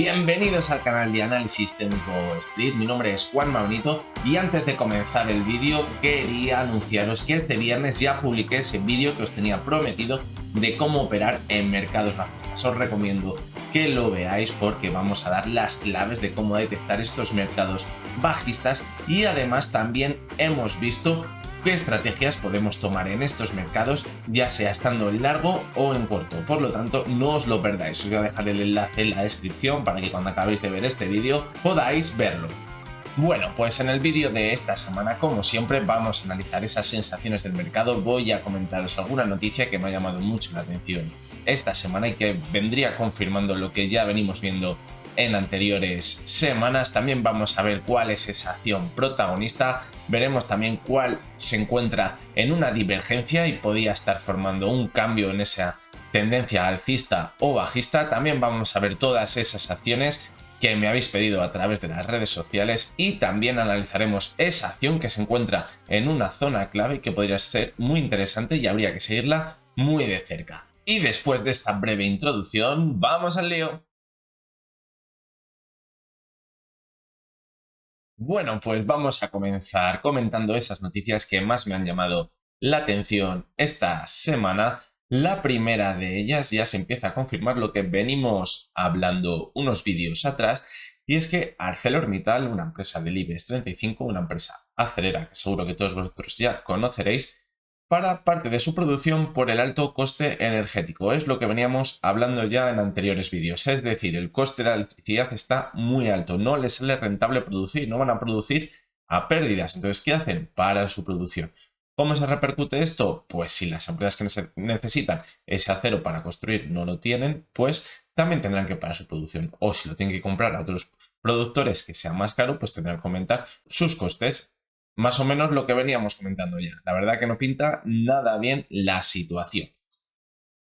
Bienvenidos al canal de análisis técnico Street, mi nombre es Juan Maunito y antes de comenzar el vídeo quería anunciaros que este viernes ya publiqué ese vídeo que os tenía prometido de cómo operar en mercados bajistas. Os recomiendo que lo veáis porque vamos a dar las claves de cómo detectar estos mercados bajistas y además también hemos visto qué estrategias podemos tomar en estos mercados, ya sea estando en largo o en corto. Por lo tanto, no os lo perdáis. Os voy a dejar el enlace en la descripción para que cuando acabéis de ver este vídeo podáis verlo. Bueno, pues en el vídeo de esta semana, como siempre, vamos a analizar esas sensaciones del mercado. Voy a comentaros alguna noticia que me ha llamado mucho la atención esta semana y que vendría confirmando lo que ya venimos viendo en anteriores semanas. También vamos a ver cuál es esa acción protagonista. Veremos también cuál se encuentra en una divergencia y podría estar formando un cambio en esa tendencia alcista o bajista. También vamos a ver todas esas acciones que me habéis pedido a través de las redes sociales y también analizaremos esa acción que se encuentra en una zona clave que podría ser muy interesante y habría que seguirla muy de cerca. Y después de esta breve introducción, ¡vamos al lío! Bueno, pues vamos a comenzar comentando esas noticias que más me han llamado la atención esta semana. La primera de ellas ya se empieza a confirmar lo que venimos hablando unos vídeos atrás, y es que ArcelorMittal, una empresa del IBEX 35, una empresa acerera que seguro que todos vosotros ya conoceréis, para parte de su producción por el alto coste energético. Es lo que veníamos hablando ya en anteriores vídeos. Es decir, el coste de la electricidad está muy alto. No les sale rentable producir, no van a producir a pérdidas. Entonces, ¿qué hacen? Para su producción. ¿Cómo se repercute esto? Pues si las empresas que necesitan ese acero para construir no lo tienen, pues también tendrán que parar su producción. O si lo tienen que comprar a otros productores que sea más caro, pues tendrán que aumentar sus costes. Más o menos lo que veníamos comentando ya. La verdad que no pinta nada bien la situación.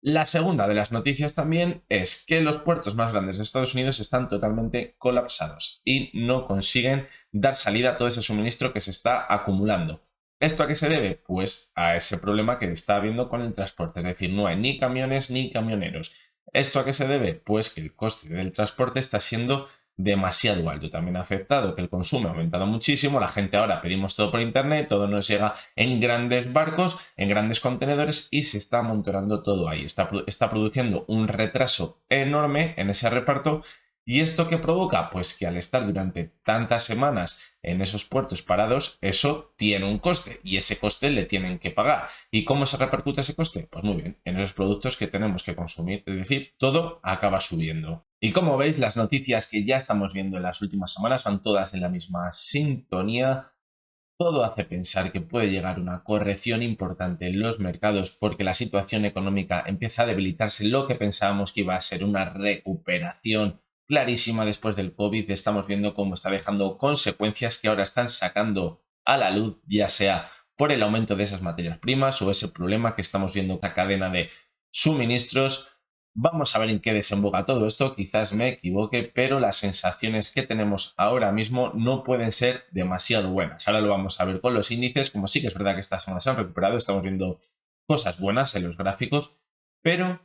La segunda de las noticias también es que los puertos más grandes de Estados Unidos están totalmente colapsados y no consiguen dar salida a todo ese suministro que se está acumulando. ¿Esto a qué se debe? Pues a ese problema que está habiendo con el transporte, es decir, no hay ni camiones ni camioneros. ¿Esto a qué se debe? Pues que el coste del transporte está siendo demasiado alto. También ha afectado que el consumo ha aumentado muchísimo, la gente ahora pedimos todo por internet, todo nos llega en grandes barcos, en grandes contenedores y se está amontonando todo ahí. Está produciendo un retraso enorme en ese reparto. ¿Y esto qué provoca? Pues que al estar durante tantas semanas en esos puertos parados, eso tiene un coste y ese coste le tienen que pagar. ¿Y cómo se repercute ese coste? Pues muy bien, en esos productos que tenemos que consumir, es decir, todo acaba subiendo. Y como veis, las noticias que ya estamos viendo en las últimas semanas van todas en la misma sintonía. Todo hace pensar que puede llegar una corrección importante en los mercados porque la situación económica empieza a debilitarse. Lo que pensábamos que iba a ser una recuperación clarísima después del COVID, estamos viendo cómo está dejando consecuencias que ahora están sacando a la luz, ya sea por el aumento de esas materias primas o ese problema que estamos viendo en la cadena de suministros. Vamos a ver en qué desemboca todo esto, quizás me equivoque, pero las sensaciones que tenemos ahora mismo no pueden ser demasiado buenas. Ahora lo vamos a ver con los índices, como sí que es verdad que esta semana se han recuperado, estamos viendo cosas buenas en los gráficos, pero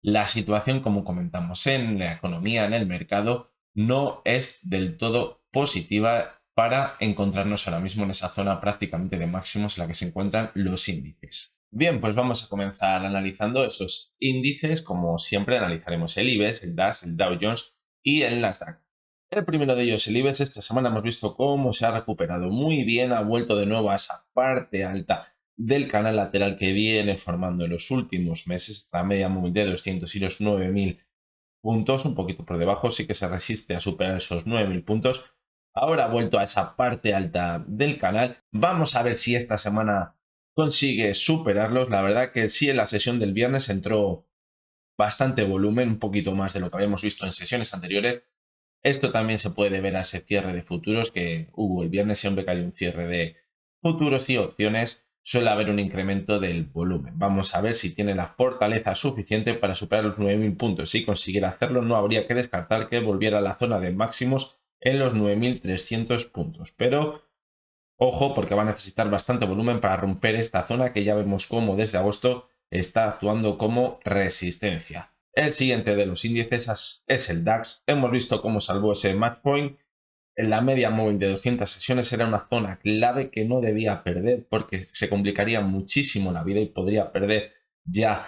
la situación, como comentamos en la economía, en el mercado, no es del todo positiva para encontrarnos ahora mismo en esa zona prácticamente de máximos en la que se encuentran los índices. Bien, pues vamos a comenzar analizando esos índices. Como siempre, analizaremos el IBEX, el DAX, el Dow Jones y el Nasdaq. El primero de ellos, el IBEX, esta semana hemos visto cómo se ha recuperado muy bien, ha vuelto de nuevo a esa parte alta del canal lateral que viene formando en los últimos meses, la media móvil de 200 y los 9.000 puntos, un poquito por debajo, sí que se resiste a superar esos 9.000 puntos. Ahora ha vuelto a esa parte alta del canal. Vamos a ver si esta semana consigue superarlos. La verdad que sí, en la sesión del viernes entró bastante volumen, un poquito más de lo que habíamos visto en sesiones anteriores. Esto también se puede ver a ese cierre de futuros que hubo el viernes. Siempre que hay un cierre de futuros y opciones suele haber un incremento del volumen. Vamos a ver si tiene la fortaleza suficiente para superar los 9.000 puntos. Si consiguiera hacerlo, no habría que descartar que volviera a la zona de máximos en los 9.300 puntos. Pero ojo, porque va a necesitar bastante volumen para romper esta zona que ya vemos cómo desde agosto está actuando como resistencia. El siguiente de los índices es el DAX. Hemos visto cómo salvó ese match point. En la media móvil de 200 sesiones era una zona clave que no debía perder porque se complicaría muchísimo la vida y podría perder ya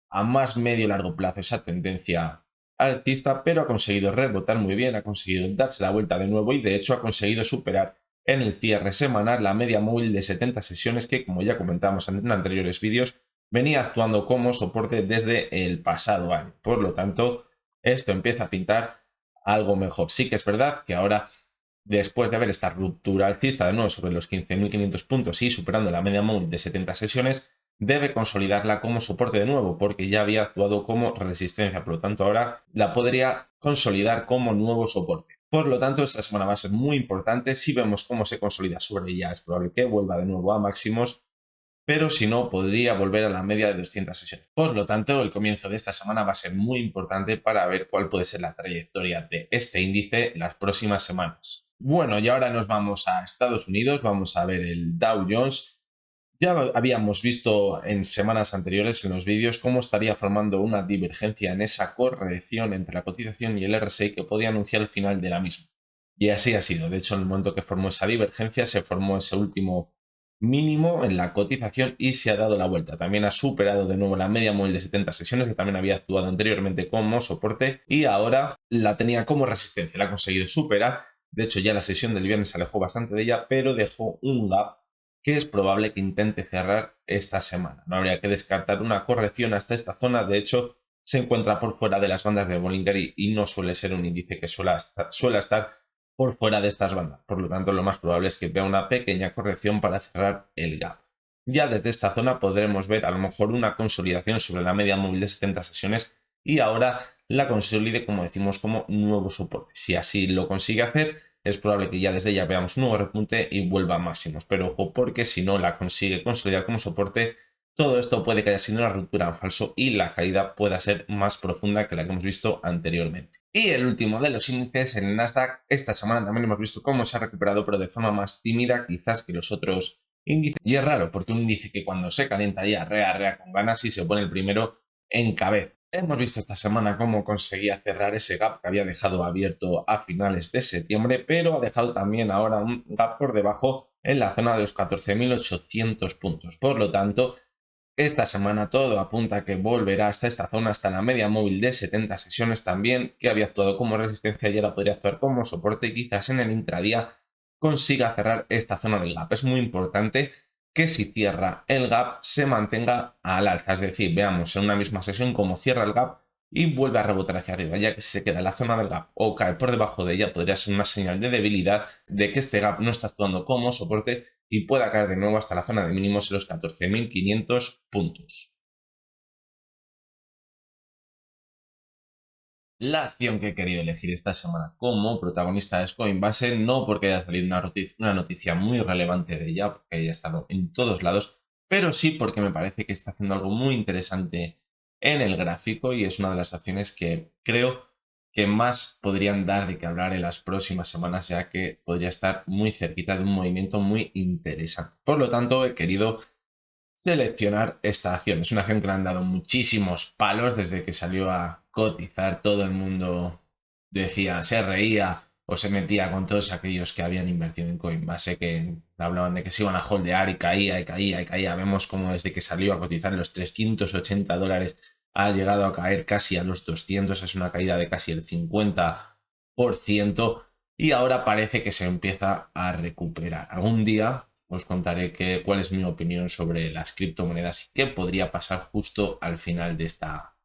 a más medio y largo plazo esa tendencia alcista, pero ha conseguido rebotar muy bien, ha conseguido darse la vuelta de nuevo y de hecho ha conseguido superar en el cierre semanal la media móvil de 70 sesiones que, como ya comentamos en anteriores vídeos, venía actuando como soporte desde el pasado año. Por lo tanto, esto empieza a pintar algo mejor. Sí que es verdad que ahora, después de haber esta ruptura alcista de nuevo sobre los 15.500 puntos y superando la media móvil de 70 sesiones, debe consolidarla como soporte de nuevo porque ya había actuado como resistencia. Por lo tanto, ahora la podría consolidar como nuevo soporte. Por lo tanto, esta semana va a ser muy importante. Si vemos cómo se consolida sobre ella, es probable que vuelva de nuevo a máximos, pero si no, podría volver a la media de 200 sesiones. Por lo tanto, el comienzo de esta semana va a ser muy importante para ver cuál puede ser la trayectoria de este índice en las próximas semanas. Bueno, y ahora nos vamos a Estados Unidos, vamos a ver el Dow Jones. Ya habíamos visto en semanas anteriores en los vídeos cómo estaría formando una divergencia en esa corrección entre la cotización y el RSI que podía anunciar el final de la misma. Y así ha sido. De hecho, en el momento que formó esa divergencia, se formó ese último mínimo en la cotización y se ha dado la vuelta. También ha superado de nuevo la media móvil de 70 sesiones, que también había actuado anteriormente como soporte y ahora la tenía como resistencia. La ha conseguido superar. De hecho, ya la sesión del viernes se alejó bastante de ella, pero dejó un gap que es probable que intente cerrar esta semana. No habría que descartar una corrección hasta esta zona. De hecho, se encuentra por fuera de las bandas de Bollinger y no suele ser un índice que suele estar por fuera de estas bandas. Por lo tanto, lo más probable es que vea una pequeña corrección para cerrar el gap. Ya desde esta zona podremos ver a lo mejor una consolidación sobre la media móvil de 70 sesiones y ahora la consolide, como decimos, como nuevo soporte. Si así lo consigue hacer, es probable que ya desde ella veamos un nuevo repunte y vuelva a máximos. Pero ojo, porque si no la consigue consolidar como soporte, todo esto puede que haya sido una ruptura en falso y la caída pueda ser más profunda que la que hemos visto anteriormente. Y el último de los índices, el Nasdaq, esta semana también hemos visto cómo se ha recuperado, pero de forma más tímida quizás que los otros índices. Y es raro, porque un índice que cuando se calienta ya arrea con ganas y se pone el primero en cabeza. Hemos visto esta semana cómo conseguía cerrar ese gap que había dejado abierto a finales de septiembre, pero ha dejado también ahora un gap por debajo en la zona de los 14.800 puntos. Por lo tanto, esta semana todo apunta a que volverá hasta esta zona, hasta la media móvil de 70 sesiones también, que había actuado como resistencia y ahora podría actuar como soporte y quizás en el intradía consiga cerrar esta zona del gap. Es muy importante que si cierra el gap se mantenga al alza, es decir, veamos en una misma sesión cómo cierra el gap y vuelve a rebotar hacia arriba, ya que si se queda en la zona del gap o cae por debajo de ella podría ser una señal de debilidad de que este gap no está actuando como soporte y pueda caer de nuevo hasta la zona de mínimos en los 14.500 puntos. La acción que he querido elegir esta semana como protagonista es Coinbase, no porque haya salido una noticia muy relevante de ella, porque haya estado en todos lados, pero sí porque me parece que está haciendo algo muy interesante en el gráfico y es una de las acciones que creo que más podrían dar de qué hablar en las próximas semanas, ya que podría estar muy cerquita de un movimiento muy interesante. Por lo tanto, he querido seleccionar esta acción. Es una acción que le han dado muchísimos palos desde que salió a cotizar. Todo el mundo decía, se reía o se metía con todos aquellos que habían invertido en Coinbase, que hablaban de que se iban a holdear y caía y caía y caía. Vemos como desde que salió a cotizar en los $380 ha llegado a caer casi a los 200, es una caída de casi el 50% y ahora parece que se empieza a recuperar. Algún día os contaré cuál es mi opinión sobre las criptomonedas y qué podría pasar justo al final de esta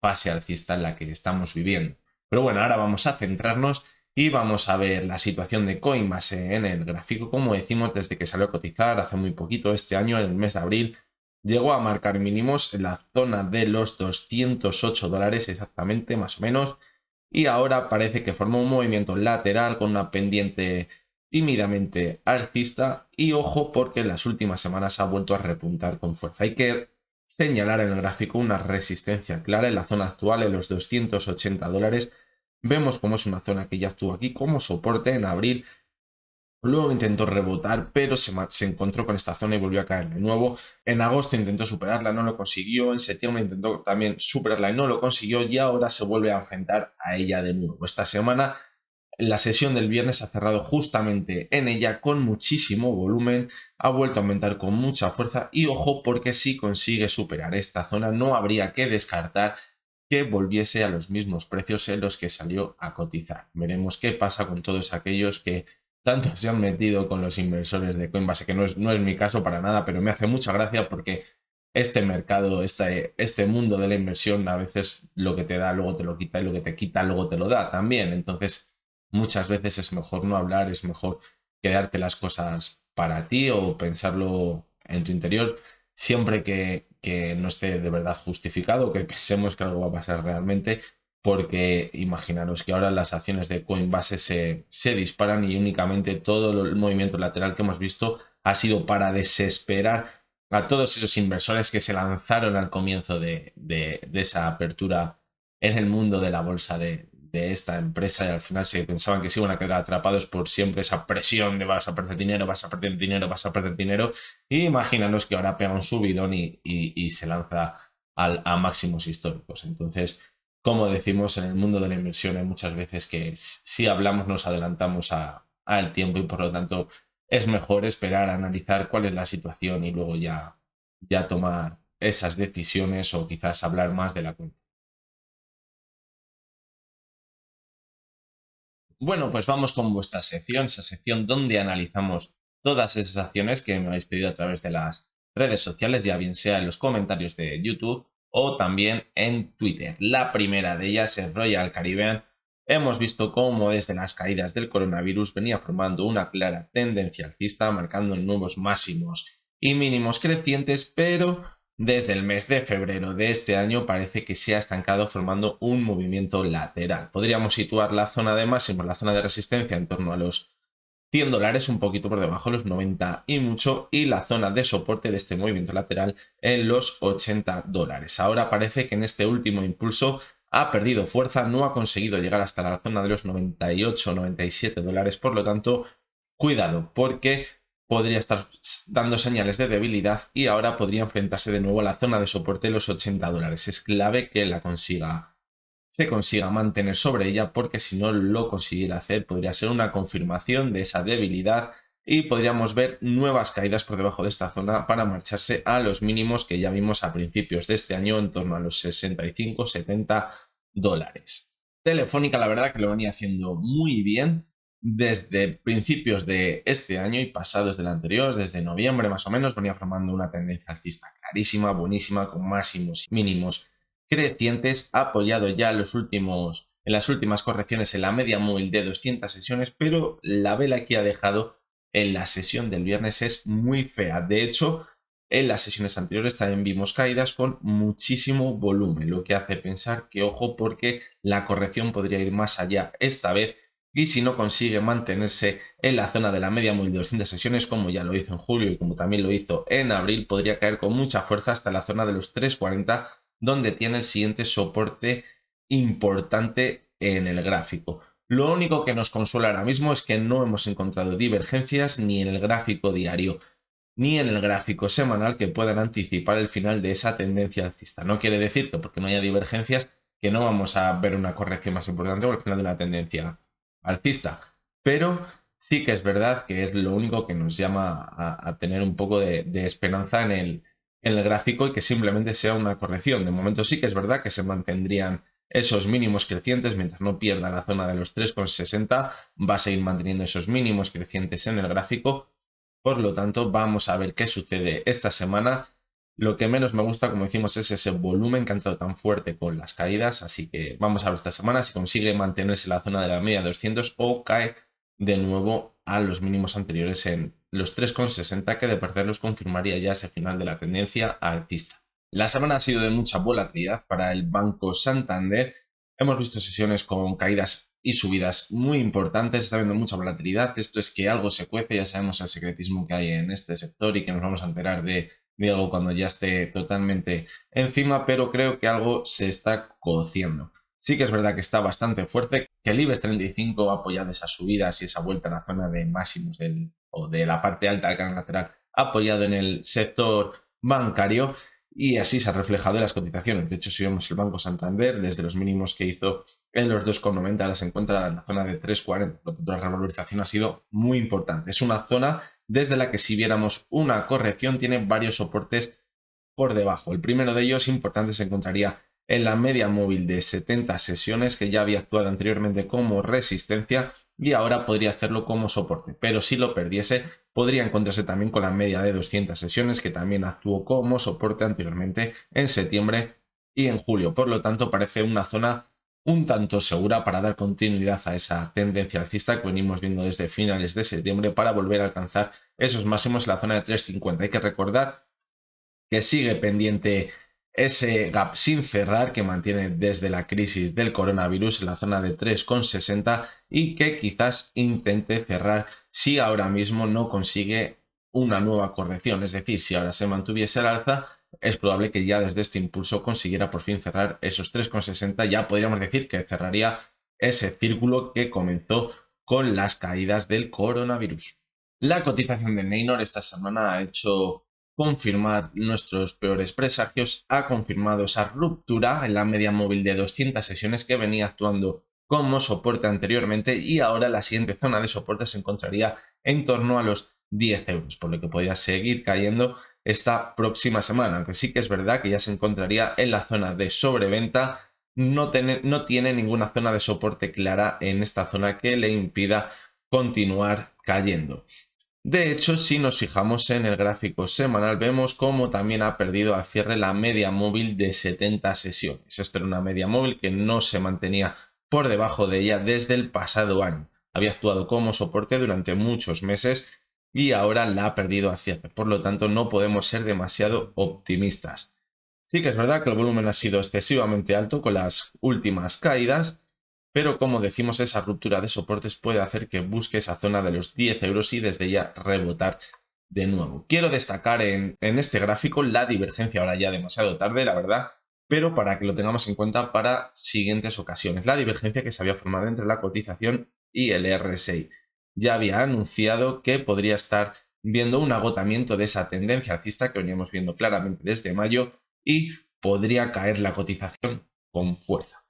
fase alcista en la que estamos viviendo. Pero bueno, ahora vamos a centrarnos y vamos a ver la situación de Coinbase en el gráfico. Como decimos, desde que salió a cotizar hace muy poquito, este año, en el mes de abril, llegó a marcar mínimos en la zona de los $208 exactamente, más o menos, y ahora parece que formó un movimiento lateral con una pendiente tímidamente alcista y ojo porque en las últimas semanas ha vuelto a repuntar con fuerza. Hay que señalar en el gráfico una resistencia clara en la zona actual en los $280. Vemos cómo es una zona que ya estuvo aquí como soporte en abril Luego intentó rebotar, pero se encontró con esta zona y volvió a caer de nuevo. En agosto intentó superarla, no lo consiguió. En septiembre intentó también superarla y no lo consiguió. Y ahora se vuelve a enfrentar a ella de nuevo. Esta semana, la sesión del viernes ha cerrado justamente en ella con muchísimo volumen. Ha vuelto a aumentar con mucha fuerza. Y ojo, porque si consigue superar esta zona, no habría que descartar que volviese a los mismos precios en los que salió a cotizar. Veremos qué pasa con todos aquellos que tanto se han metido con los inversores de Coinbase, que no es mi caso para nada, pero me hace mucha gracia porque este mercado, este mundo de la inversión, a veces lo que te da luego te lo quita y lo que te quita luego te lo da también. Entonces, muchas veces es mejor no hablar, es mejor quedarte las cosas para ti o pensarlo en tu interior, siempre que no esté de verdad justificado, que pensemos que algo va a pasar realmente, porque imaginaros que ahora las acciones de Coinbase se disparan y únicamente todo el movimiento lateral que hemos visto ha sido para desesperar a todos esos inversores que se lanzaron al comienzo de esa apertura en el mundo de la bolsa de esta empresa y al final se pensaban que se iban a quedar atrapados por siempre esa presión de vas a perder dinero, vas a perder dinero, vas a perder dinero. Y imaginaros que ahora pega un subidón y se lanza a máximos históricos. Entonces, como decimos en el mundo de la inversión, hay muchas veces que si hablamos nos adelantamos al tiempo y por lo tanto es mejor esperar a analizar cuál es la situación y luego ya tomar esas decisiones o quizás hablar más de la cuenta. Bueno, pues vamos con vuestra sección, esa sección donde analizamos todas esas acciones que me habéis pedido a través de las redes sociales, ya bien sea en los comentarios de YouTube o también en Twitter. La primera de ellas es Royal Caribbean. Hemos visto cómo desde las caídas del coronavirus venía formando una clara tendencia alcista, marcando nuevos máximos y mínimos crecientes, pero desde el mes de febrero de este año parece que se ha estancado formando un movimiento lateral. Podríamos situar la zona de máximo, la zona de resistencia en torno a los $100, un poquito por debajo de los 90 y mucho, y la zona de soporte de este movimiento lateral en los $80. Ahora parece que en este último impulso ha perdido fuerza, no ha conseguido llegar hasta la zona de los 98 o $97, por lo tanto, cuidado, porque podría estar dando señales de debilidad y ahora podría enfrentarse de nuevo a la zona de soporte de los $80. Es clave que se consiga mantener sobre ella porque si no lo consiguiera hacer podría ser una confirmación de esa debilidad y podríamos ver nuevas caídas por debajo de esta zona para marcharse a los mínimos que ya vimos a principios de este año en torno a los 65-70 dólares. Telefónica la verdad que lo venía haciendo muy bien desde principios de este año y pasados del anterior, desde noviembre más o menos, venía formando una tendencia alcista clarísima, buenísima, con máximos y mínimos crecientes, ha apoyado ya en las últimas correcciones en la media móvil de 200 sesiones, pero la vela que ha dejado en la sesión del viernes es muy fea. De hecho, en las sesiones anteriores también vimos caídas con muchísimo volumen, lo que hace pensar que ojo porque la corrección podría ir más allá esta vez y si no consigue mantenerse en la zona de la media móvil de 200 sesiones, como ya lo hizo en julio y como también lo hizo en abril, podría caer con mucha fuerza hasta la zona de los 340, donde tiene el siguiente soporte importante en el gráfico. Lo único que nos consuela ahora mismo es que no hemos encontrado divergencias ni en el gráfico diario ni en el gráfico semanal que puedan anticipar el final de esa tendencia alcista. No quiere decir que porque no haya divergencias que no vamos a ver una corrección más importante o el final de una tendencia alcista. Pero sí que es verdad que es lo único que nos llama a tener un poco de esperanza en el gráfico y que simplemente sea una corrección. De momento sí que es verdad que se mantendrían esos mínimos crecientes mientras no pierda la zona de los 3,60, va a seguir manteniendo esos mínimos crecientes en el gráfico. Por lo tanto, vamos a ver qué sucede esta semana. Lo que menos me gusta, como decimos, es ese volumen que ha entrado tan fuerte con las caídas. Así que vamos a ver esta semana si consigue mantenerse en la zona de la media de 200 o cae de nuevo a los mínimos anteriores en los 3,60, que de perderlos confirmaría ya ese final de la tendencia alcista. La semana ha sido de mucha volatilidad para el Banco Santander. Hemos visto sesiones con caídas y subidas muy importantes, está habiendo mucha volatilidad. Esto es que algo se cuece, ya sabemos el secretismo que hay en este sector y que nos vamos a enterar de algo cuando ya esté totalmente encima, pero creo que algo se está cociendo. Sí que es verdad que está bastante fuerte, que el IBEX 35 ha apoyado esas subidas y esa vuelta a la zona de máximos o de la parte alta del canal lateral, apoyado en el sector bancario, y así se ha reflejado en las cotizaciones. De hecho, si vemos el Banco Santander, desde los mínimos que hizo en los 2,90 las encuentra en la zona de 3,40. Por lo tanto, la revalorización ha sido muy importante. Es una zona desde la que, si viéramos una corrección, tiene varios soportes por debajo. El primero de ellos importante se encontraría en la media móvil de 70 sesiones, que ya había actuado anteriormente como resistencia y ahora podría hacerlo como soporte, pero si lo perdiese podría encontrarse también con la media de 200 sesiones, que también actuó como soporte anteriormente en septiembre y en julio. Por lo tanto, parece una zona un tanto segura para dar continuidad a esa tendencia alcista que venimos viendo desde finales de septiembre, para volver a alcanzar esos máximos en la zona de 3,50. Hay que recordar que sigue pendiente ese gap sin cerrar que mantiene desde la crisis del coronavirus en la zona de 3,60 y que quizás intente cerrar si ahora mismo no consigue una nueva corrección. Es decir, si ahora se mantuviese al alza, es probable que ya desde este impulso consiguiera por fin cerrar esos 3,60. Ya podríamos decir que cerraría ese círculo que comenzó con las caídas del coronavirus. La cotización de Neynor esta semana ha hecho confirmar nuestros peores presagios, ha confirmado esa ruptura en la media móvil de 200 sesiones que venía actuando como soporte anteriormente, y ahora la siguiente zona de soporte se encontraría en torno a los 10 euros, por lo que podría seguir cayendo esta próxima semana, aunque sí que es verdad que ya se encontraría en la zona de sobreventa. No tiene ninguna zona de soporte clara en esta zona que le impida continuar cayendo. De hecho, si nos fijamos en el gráfico semanal, vemos cómo también ha perdido al cierre la media móvil de 70 sesiones. Esto era una media móvil que no se mantenía por debajo de ella desde el pasado año. Había actuado como soporte durante muchos meses y ahora la ha perdido al cierre. Por lo tanto, no podemos ser demasiado optimistas. Sí que es verdad que el volumen ha sido excesivamente alto con las últimas caídas, pero como decimos, esa ruptura de soportes puede hacer que busque esa zona de los 10 euros y desde ya rebotar de nuevo. Quiero destacar en este gráfico la divergencia, ahora ya demasiado tarde, la verdad, pero para que lo tengamos en cuenta para siguientes ocasiones. La divergencia que se había formado entre la cotización y el RSI. Ya había anunciado que podría estar viendo un agotamiento de esa tendencia alcista que veníamos viendo claramente desde mayo, y podría caer la cotización con fuerza.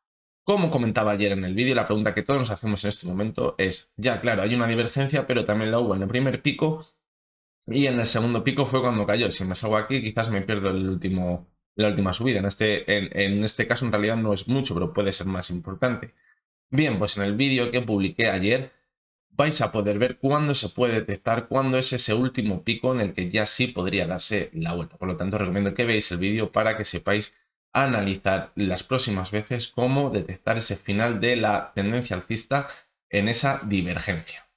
Como comentaba ayer en el vídeo, la pregunta que todos nos hacemos en este momento es, ya claro, hay una divergencia, pero también la hubo en el primer pico y en el segundo pico fue cuando cayó. Si me salgo aquí, quizás me pierdo la última subida. En este caso, en realidad no es mucho, pero puede ser más importante. Bien, pues en el vídeo que publiqué ayer vais a poder ver cuándo se puede detectar cuándo es ese último pico en el que ya sí podría darse la vuelta. Por lo tanto, recomiendo que veáis el vídeo para que sepáis analizar las próximas veces cómo detectar ese final de la tendencia alcista en esa divergencia.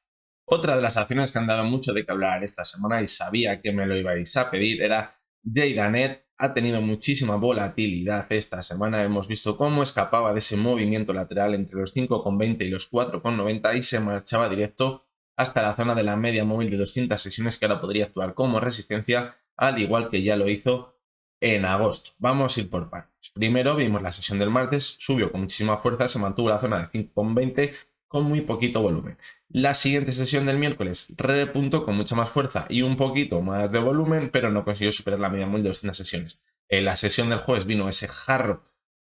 Otra de las acciones que han dado mucho de qué hablar esta semana, y sabía que me lo ibais a pedir, era Jaydanet. Ha tenido muchísima volatilidad esta semana. Hemos visto cómo escapaba de ese movimiento lateral entre los 5,20 y los 4,90 y se marchaba directo hasta la zona de la media móvil de 200 sesiones, que ahora podría actuar como resistencia, al igual que ya lo hizo en agosto. Vamos a ir por partes. Primero vimos la sesión del martes, subió con muchísima fuerza, se mantuvo la zona de 5,20 con muy poquito volumen. La siguiente sesión del miércoles repuntó con mucha más fuerza y un poquito más de volumen, pero no consiguió superar la media móvil de 200 sesiones. En la sesión del jueves vino ese jarro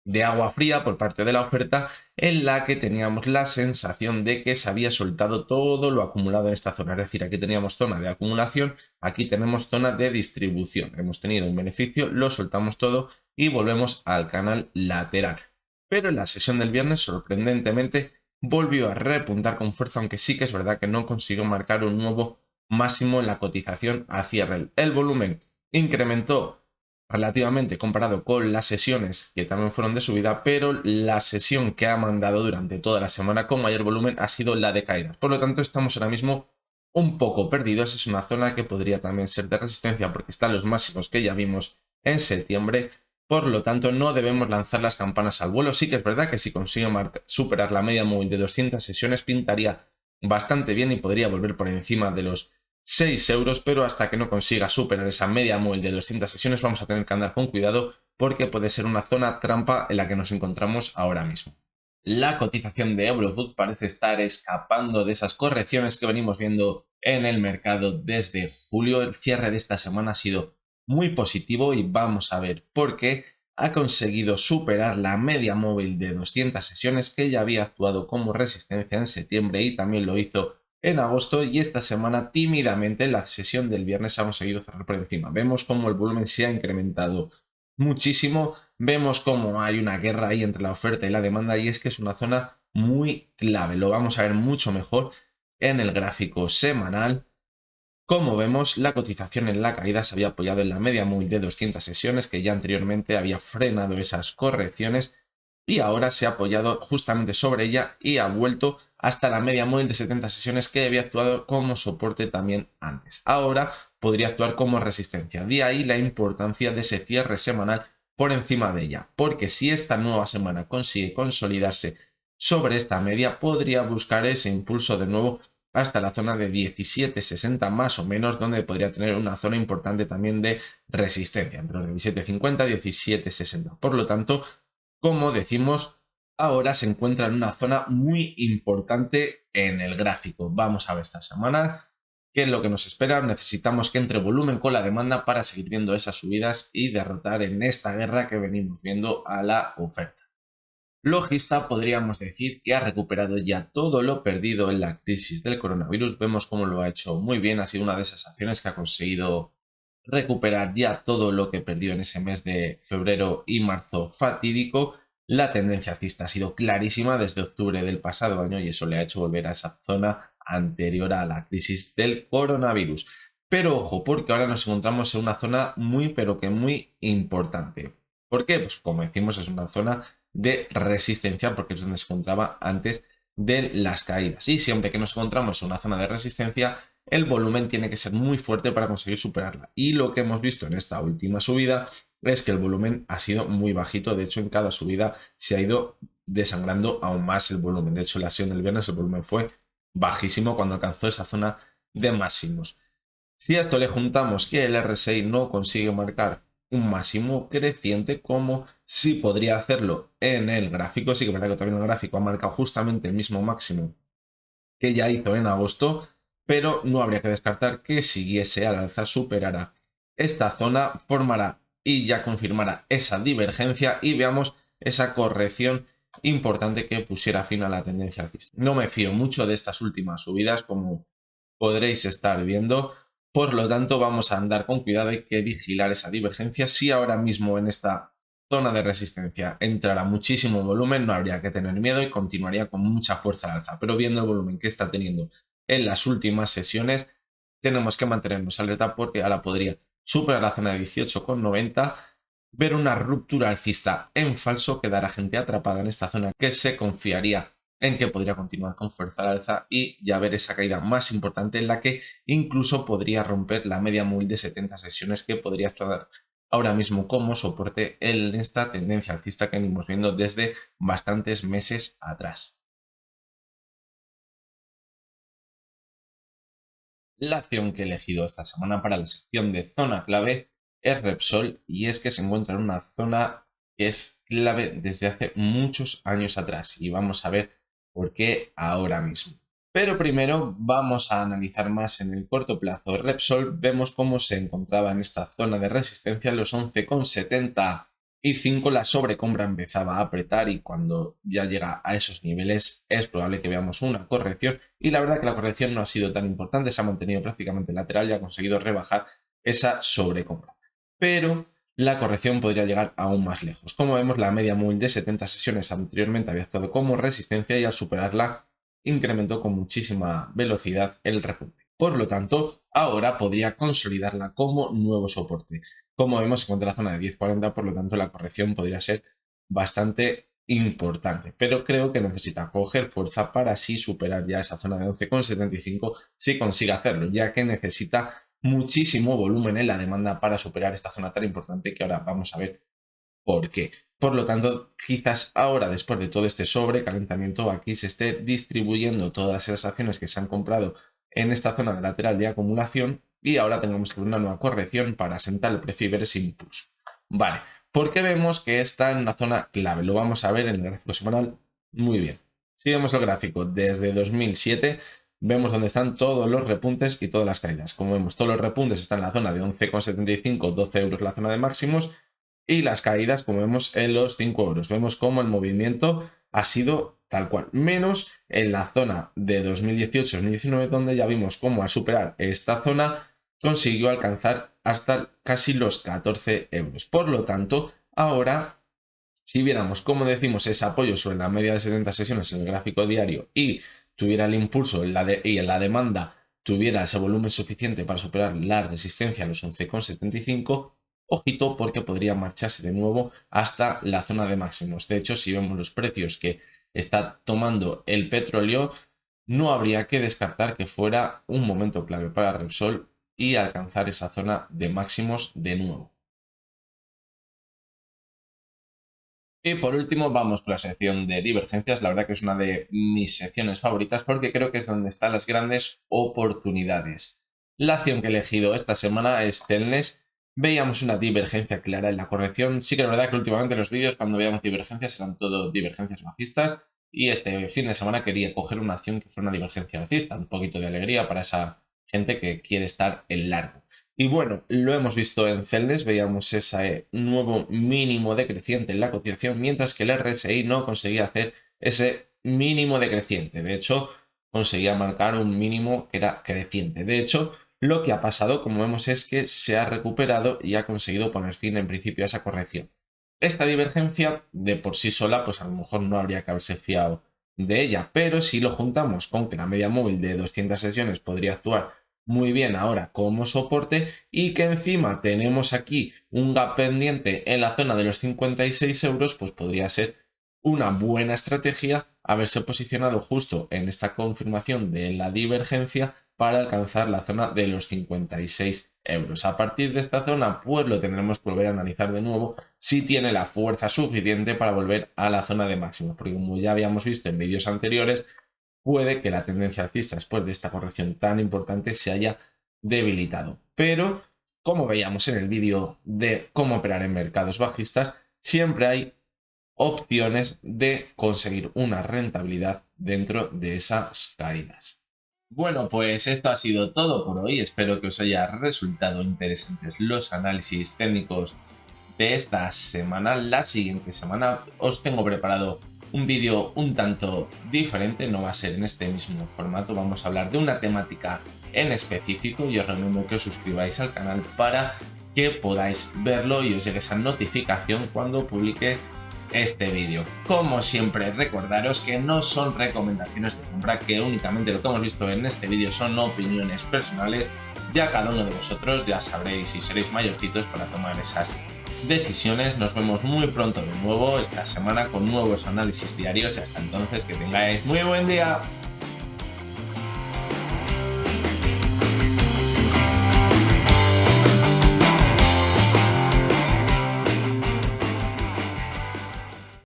de agua fría por parte de la oferta, en la que teníamos la sensación de que se había soltado todo lo acumulado en esta zona. Es decir, aquí teníamos zona de acumulación, aquí tenemos zona de distribución. Hemos tenido un beneficio, lo soltamos todo y volvemos al canal lateral. Pero en la sesión del viernes, sorprendentemente, volvió a repuntar con fuerza, aunque sí que es verdad que no consiguió marcar un nuevo máximo en la cotización a cierre. El volumen incrementó relativamente comparado con las sesiones que también fueron de subida, pero la sesión que ha mandado durante toda la semana con mayor volumen ha sido la de caídas. Por lo tanto, estamos ahora mismo un poco perdidos. Es una zona que podría también ser de resistencia porque están los máximos que ya vimos en septiembre. Por lo tanto, no debemos lanzar las campanas al vuelo. Sí que es verdad que si consigue superar la media móvil de 200 sesiones, pintaría bastante bien y podría volver por encima de los 6 euros, pero hasta que no consiga superar esa media móvil de 200 sesiones vamos a tener que andar con cuidado, porque puede ser una zona trampa en la que nos encontramos ahora mismo. La cotización de Eurofood parece estar escapando de esas correcciones que venimos viendo en el mercado desde julio. El cierre de esta semana ha sido muy positivo y vamos a ver por qué. Ha conseguido superar la media móvil de 200 sesiones que ya había actuado como resistencia en septiembre y también lo hizo en agosto, y esta semana tímidamente la sesión del viernes ha conseguido cerrar por encima. Vemos cómo el volumen se ha incrementado muchísimo, vemos cómo hay una guerra ahí entre la oferta y la demanda, y es que es una zona muy clave. Lo vamos a ver mucho mejor en el gráfico semanal. Como vemos, la cotización en la caída se había apoyado en la media móvil de 200 sesiones, que ya anteriormente había frenado esas correcciones, y ahora se ha apoyado justamente sobre ella y ha vuelto hasta la media móvil de 70 sesiones, que había actuado como soporte también antes. Ahora podría actuar como resistencia. De ahí la importancia de ese cierre semanal por encima de ella, porque si esta nueva semana consigue consolidarse sobre esta media, podría buscar ese impulso de nuevo hasta la zona de 17.60 más o menos, donde podría tener una zona importante también de resistencia, entre los 17.50 y 17.60. Por lo tanto, como decimos, ahora se encuentra en una zona muy importante en el gráfico. Vamos a ver esta semana qué es lo que nos espera. Necesitamos que entre volumen con la demanda para seguir viendo esas subidas y derrotar en esta guerra que venimos viendo a la oferta. Logista podríamos decir que ha recuperado ya todo lo perdido en la crisis del coronavirus. Vemos cómo lo ha hecho muy bien. Ha sido una de esas acciones que ha conseguido recuperar ya todo lo que perdió en ese mes de febrero y marzo fatídico. La tendencia alcista ha sido clarísima desde octubre del pasado año, y eso le ha hecho volver a esa zona anterior a la crisis del coronavirus. Pero ojo, porque ahora nos encontramos en una zona muy pero que muy importante. ¿Por qué? Pues como decimos, es una zona de resistencia, porque es donde se encontraba antes de las caídas. Y siempre que nos encontramos en una zona de resistencia, el volumen tiene que ser muy fuerte para conseguir superarla. Y lo que hemos visto en esta última subida es que el volumen ha sido muy bajito. De hecho, en cada subida se ha ido desangrando aún más el volumen. De hecho, en la sesión del viernes el volumen fue bajísimo cuando alcanzó esa zona de máximos. Si a esto le juntamos que el RSI no consigue marcar un máximo creciente, como sí podría hacerlo en el gráfico, sí que es verdad que también el gráfico ha marcado justamente el mismo máximo que ya hizo en agosto, pero no habría que descartar que siguiese al alza, superará esta zona, formará y ya confirmará esa divergencia y veamos esa corrección importante que pusiera fin a la tendencia alcista. No me fío mucho de estas últimas subidas, como podréis estar viendo. Por lo tanto, vamos a andar con cuidado, hay que vigilar esa divergencia. Si ahora mismo en esta zona de resistencia entrará muchísimo volumen, no habría que tener miedo y continuaría con mucha fuerza al alza. Pero viendo el volumen que está teniendo en las últimas sesiones, tenemos que mantenernos alerta, porque ahora podría superar la zona de 18,90, ver una ruptura alcista en falso, quedar a gente atrapada en esta zona que se confiaría en que podría continuar con fuerza al alza, y ya ver esa caída más importante en la que incluso podría romper la media móvil de 70 sesiones, que podría estar ahora mismo como soporte en esta tendencia alcista que venimos viendo desde bastantes meses atrás. La acción que he elegido esta semana para la sección de zona clave es Repsol, y es que se encuentra en una zona que es clave desde hace muchos años atrás, y vamos a ver por qué ahora mismo. Pero primero vamos a analizar más en el corto plazo. Repsol, vemos cómo se encontraba en esta zona de resistencia en los 11,75. La sobrecompra empezaba a apretar, y cuando ya llega a esos niveles es probable que veamos una corrección, y la verdad que la corrección no ha sido tan importante, se ha mantenido prácticamente lateral y ha conseguido rebajar esa sobrecompra. Pero la corrección podría llegar aún más lejos. Como vemos, la media móvil de 70 sesiones anteriormente había actuado como resistencia, y al superarla incrementó con muchísima velocidad el repunte. Por lo tanto, ahora podría consolidarla como nuevo soporte. Como vemos, se encuentra en la zona de 10,40, por lo tanto la corrección podría ser bastante importante, pero creo que necesita coger fuerza para así superar ya esa zona de 11,75 si consigue hacerlo, ya que necesita muchísimo volumen en la demanda para superar esta zona tan importante, que ahora vamos a ver por qué. Por lo tanto, quizás ahora, después de todo este sobrecalentamiento, aquí se esté distribuyendo todas esas acciones que se han comprado en esta zona de lateral de acumulación, y ahora tengamos que ver una nueva corrección para asentar el precio y ver ese impulso. Vale, ¿por qué vemos que está en una zona clave? Lo vamos a ver en el gráfico semanal Muy bien. Si vemos el gráfico desde 2007, vemos dónde están todos los repuntes y todas las caídas. Como vemos, todos los repuntes están en la zona de 11,75, 12 euros la zona de máximos, y las caídas, como vemos, en los 5 euros. Vemos cómo el movimiento ha sido tal cual, menos en la zona de 2018-2019, donde ya vimos cómo al superar esta zona consiguió alcanzar hasta casi los 14 euros. Por lo tanto, ahora, si viéramos cómo decimos ese apoyo sobre la media de 70 sesiones en el gráfico diario y tuviera el impulso y en la demanda tuviera ese volumen suficiente para superar la resistencia a los 11,75, ojito porque podría marcharse de nuevo hasta la zona de máximos. De hecho, si vemos los precios que está tomando el petróleo, no habría que descartar que fuera un momento clave para Repsol y alcanzar esa zona de máximos de nuevo. Y por último vamos con la sección de divergencias. La verdad que es una de mis secciones favoritas porque creo que es donde están las grandes oportunidades. La acción que he elegido esta semana es Celnes. Veíamos una divergencia clara en la corrección. Sí que es verdad que últimamente los vídeos cuando veíamos divergencias eran todo divergencias bajistas y este fin de semana quería coger una acción que fuera una divergencia alcista. Un poquito de alegría para esa gente que quiere estar en largo. Y bueno, lo hemos visto en Celnes, veíamos ese nuevo mínimo decreciente en la cotización, mientras que el RSI no conseguía hacer ese mínimo decreciente. De hecho, conseguía marcar un mínimo que era creciente. De hecho, lo que ha pasado, como vemos, es que se ha recuperado y ha conseguido poner fin en principio a esa corrección. Esta divergencia de por sí sola, pues a lo mejor no habría que haberse fiado de ella, pero si lo juntamos con que la media móvil de 200 sesiones podría actuar muy bien ahora como soporte y que encima tenemos aquí un gap pendiente en la zona de los 56 euros, pues podría ser una buena estrategia haberse posicionado justo en esta confirmación de la divergencia para alcanzar la zona de los 56 euros. A partir de esta zona, pues lo tendremos que volver a analizar de nuevo si tiene la fuerza suficiente para volver a la zona de máximos, porque como ya habíamos visto en vídeos anteriores, puede que la tendencia alcista después de esta corrección tan importante se haya debilitado. Pero, como veíamos en el vídeo de cómo operar en mercados bajistas, siempre hay opciones de conseguir una rentabilidad dentro de esas caídas. Bueno, pues esto ha sido todo por hoy. Espero que os haya resultado interesantes los análisis técnicos de esta semana. La siguiente semana os tengo preparado un vídeo un tanto diferente, no va a ser en este mismo formato, vamos a hablar de una temática en específico y os recomiendo que os suscribáis al canal para que podáis verlo y os llegue esa notificación cuando publique este vídeo. Como siempre, recordaros que no son recomendaciones de compra, que únicamente lo que hemos visto en este vídeo son opiniones personales. Ya cada uno de vosotros ya sabréis y seréis mayorcitos para tomar esas decisiones. Nos vemos muy pronto de nuevo esta semana con nuevos análisis diarios y hasta entonces que tengáis muy buen día.